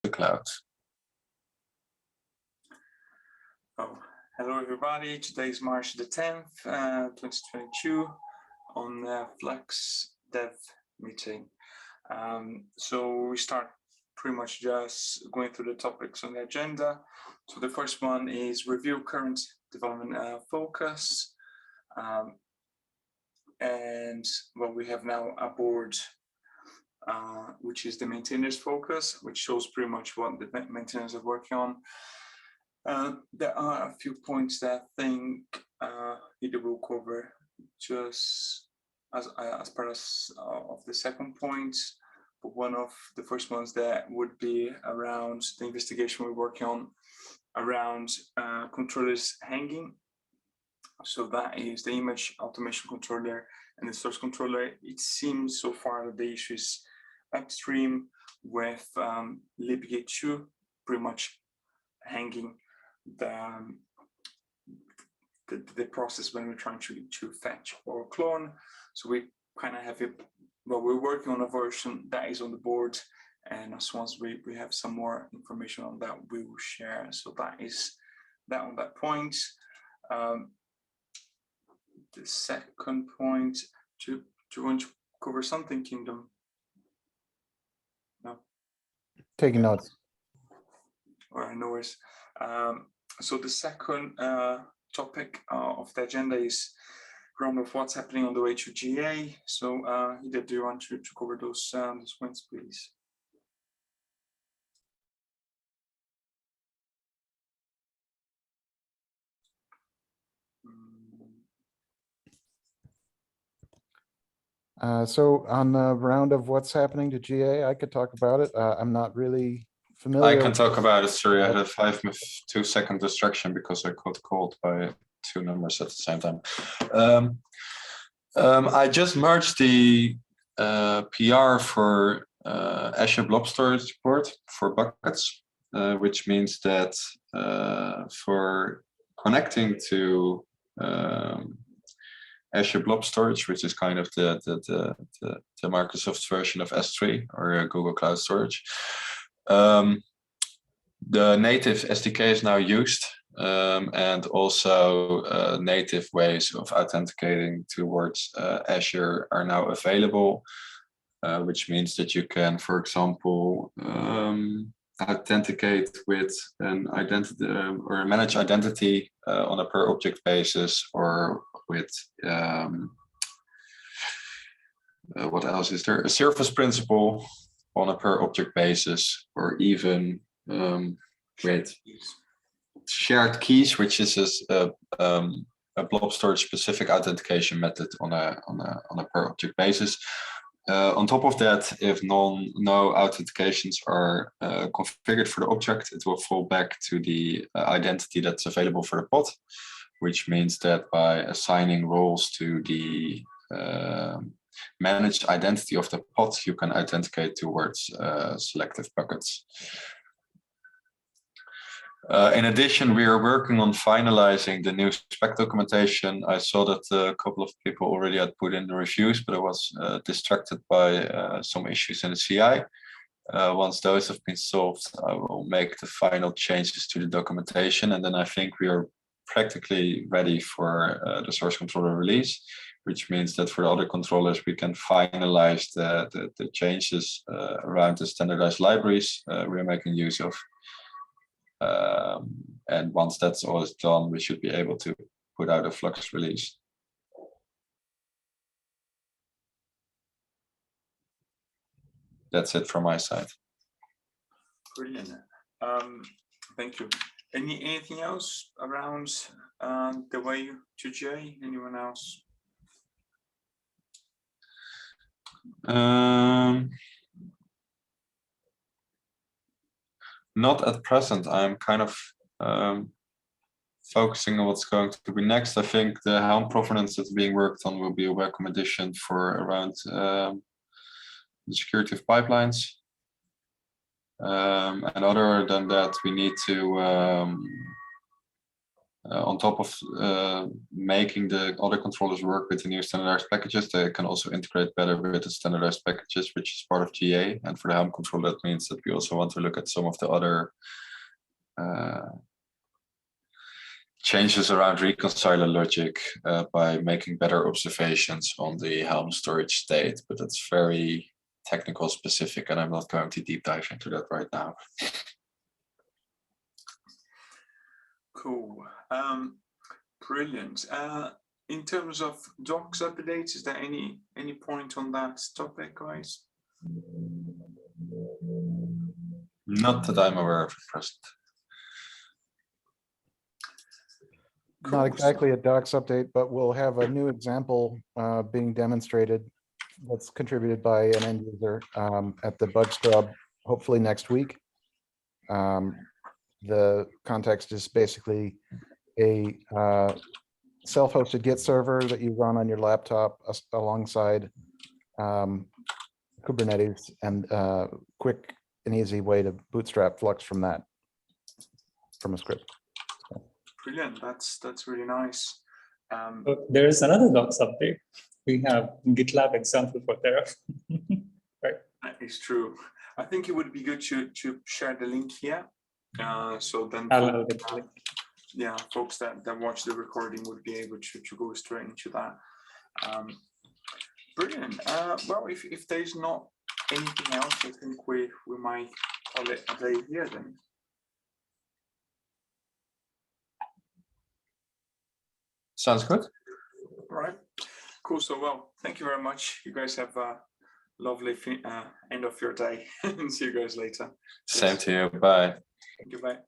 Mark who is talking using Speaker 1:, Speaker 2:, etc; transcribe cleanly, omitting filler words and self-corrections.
Speaker 1: the cloud.
Speaker 2: Oh, hello everybody. Today is March the 10th, 2022 on Flux Dev Meeting. So we start pretty much just going through the topics on the agenda. So the first one is review current development focus. And what we have now a board, which is the maintainers focus, which shows pretty much what the maintainers are working on. There are a few points that I think either will cover just as part of the second point, but one of the first ones that would be around the investigation we're working on around controllers hanging. So that is the image automation controller and the source controller. It seems so far that the issue is upstream with libgate2 pretty much hanging the process when we're trying to fetch or clone. So we kind of have it, well, we're working on a version that is on the board, and as once we have some more information on that, we will share. So that is that on that point. The second point, do you want to cover something, Kingdom? No?
Speaker 3: Taking notes.
Speaker 2: All right, no worries. So the second topic of the agenda is round of what's happening on the way to GA. So Ida, do you want to cover those points, please?
Speaker 3: So on the round of what's happening to GA, I could talk about it. I'm not really familiar.
Speaker 1: I can talk about it. Sorry, I had a 2-second distraction because I got called by two numbers at the same time. I just merged the PR for Azure Blob Storage support for buckets, which means that for connecting to Azure Blob Storage, which is kind of the Microsoft version of S3 or Google Cloud Storage. The native SDK is now used, and also native ways of authenticating towards Azure are now available, which means that you can, for example, authenticate with an identity or manage identity on a per object basis, or with what else is there? A service principal on a per object basis, or even with shared keys, which is a blob storage specific authentication method on a per object basis. On top of that, if no authentications are configured for the object, it will fall back to the identity that's available for the pod, which means that by assigning roles to the managed identity of the pod, you can authenticate towards selective buckets. In addition, we are working on finalizing the new spec documentation. I saw that a couple of people already had put in the reviews, but I was distracted by some issues in the CI. Once those have been solved, I will make the final changes to the documentation, and then I think we are practically ready for the source controller release, which means that for the other controllers, we can finalize the changes around the standardized libraries we are making use of. And once that's all is done, we should be able to put out a Flux release. That's it from my side.
Speaker 2: Brilliant. Thank you. Anything else around the way to GA? Anyone else?
Speaker 1: Not at present. I'm kind of focusing on what's going to be next. I think the Helm provenance that's being worked on will be a welcome addition for around the security of pipelines. And other than that, we need to on top of making the other controllers work with the new standardized packages, they can also integrate better with the standardized packages, which is part of GA. And for the Helm controller, that means that we also want to look at some of the other changes around reconciler logic by making better observations on the Helm storage state. But that's very technical specific, and I'm not going to deep dive into that right now.
Speaker 2: Cool. Brilliant. In terms of docs updates, is there any point on that topic, guys?
Speaker 1: Not that I'm aware of at present.
Speaker 3: Not exactly a docs update, but we'll have a new example being demonstrated that's contributed by an end user at the bug scrub, hopefully next week. The context is basically a self-hosted Git server that you run on your laptop alongside Kubernetes, and quick and easy way to bootstrap Flux from that, from a script.
Speaker 2: Brilliant. That's really nice.
Speaker 4: There is another docs update. We have GitLab example for Terraform. Right.
Speaker 2: That is true. I think it would be good to share the link here. So then
Speaker 4: I'll get the link.
Speaker 2: Yeah, folks that watch the recording would be able to go straight into that. Brilliant. Well, if there's not anything else, I think we might call it a day here then.
Speaker 1: Sounds good.
Speaker 2: All right. Cool. So, well, thank you very much. You guys have a lovely end of your day, and see you guys later.
Speaker 1: Same to you. Bye.
Speaker 2: Thank you. Bye.